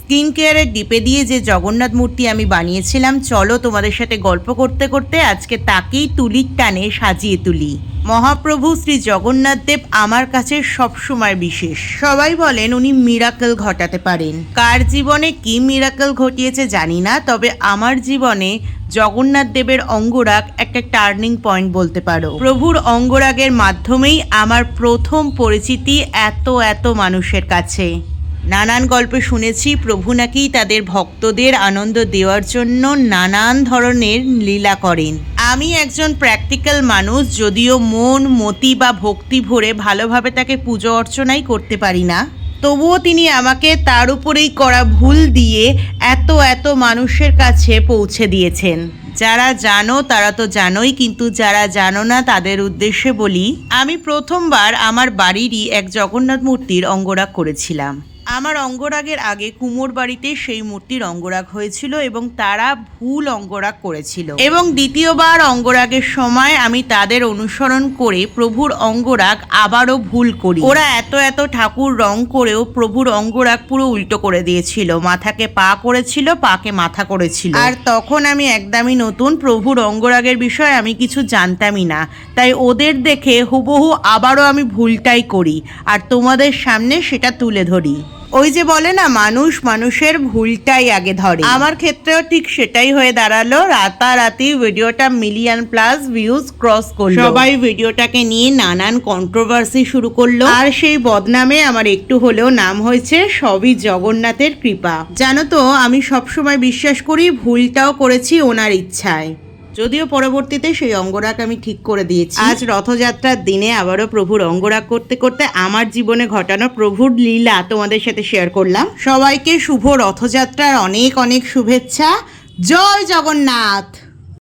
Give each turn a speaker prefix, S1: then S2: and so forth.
S1: Skin কেয়ারের ডিপে দিয়ে যে জগন্নাথ মূর্তি আমি বানিয়েছিলাম, চলো তোমাদের সাথে গল্প করতে করতে আজকে তাকেই তুলির টানে সাজিয়ে তুলি। মহাপ্রভু শ্রী জগন্নাথ দেব আমার কাছে সবসময় বিশেষ। সবাই বলেন উনি মিরাকেল ঘটাতে পারেন। কার জীবনে কি মিরাকেল ঘটিয়েছে জানি না, তবে আমার জীবনে জগন্নাথ দেবের অঙ্গরাগ একটা টার্নিং পয়েন্ট বলতে পারো। প্রভুর অঙ্গরাগের মাধ্যমেই আমার প্রথম পরিচিতি এত মানুষের কাছে। নানান গল্পে শুনেছি প্রভু নাকি তাদের ভক্তদের আনন্দ দেওয়ার জন্য নানান ধরনের লীলা করেন। আমি একজন প্র্যাকটিক্যাল মানুষ, যদিও মন মতি বা ভক্তি ভরে ভালোভাবে তাকে পুজো অর্চনাই করতে পারি না, তবুও তিনি আমাকে তার উপরেই করা ভুল দিয়ে এত মানুষের কাছে পৌঁছে দিয়েছেন। যারা জানো তারা তো জানোই, কিন্তু যারা জানো না তাদের উদ্দেশ্যে বলি, আমি প্রথমবার আমার বাড়িরই এক জগন্নাথ মূর্তির অঙ্গরাগ করেছিলাম। আমার অঙ্গরাগের আগে কুমোর বাড়িতে সেই মূর্তির অঙ্গরাগ হয়েছিল এবং তারা ভুল অঙ্গরাগ করেছিল, এবং দ্বিতীয়বার অঙ্গরাগের সময় আমি তাদের অনুসরণ করে প্রভুর অঙ্গরাগ আবারও ভুল করি। ওরা এত ঠাকুর রং করেও প্রভুর অঙ্গরাগ পুরো উল্টো করে দিয়েছিল। মাথাকে পা করেছিল, পাকে মাথা করেছিল। আর তখন আমি একদমই নতুন, প্রভুর অঙ্গরাগের বিষয়ে আমি কিছু জানতামই না, তাই ওদের দেখে হুবহু আবারও আমি ভুলটাই করি আর তোমাদের সামনে সেটা তুলে ধরি। ওই যে বলে না, মানুষ মানুষের ভুলটাই আগে ধরে। আমার ক্ষেত্রেও ঠিক সেটাই হয়ে দাঁড়ালো। রাতারাতি ভিডিওটা মিলিয়ন প্লাস ভিউজ ক্রস করলো। সবাই ভিডিওটাকে নিয়ে নানান কন্ট্রোভার্সি শুরু করলো, আর সেই বদনামে আমার একটু হলেও নাম হয়েছে। সবই জগন্নাথের কৃপা। জানো তো, আমি সবসময় বিশ্বাস করি ভুলটাও করেছি ওনার ইচ্ছায়, যদিও পরবর্তীতে সেই অঙ্গরাগ আমি ঠিক করে দিয়েছি। আজ রথযাত্রার দিনে আবারও প্রভুর অঙ্গরাগ করতে করতে আমার জীবনে ঘটানো প্রভুর লীলা তোমাদের সাথে শেয়ার করলাম। সবাইকে শুভ রথযাত্রার অনেক শুভেচ্ছা। জয় জগন্নাথ।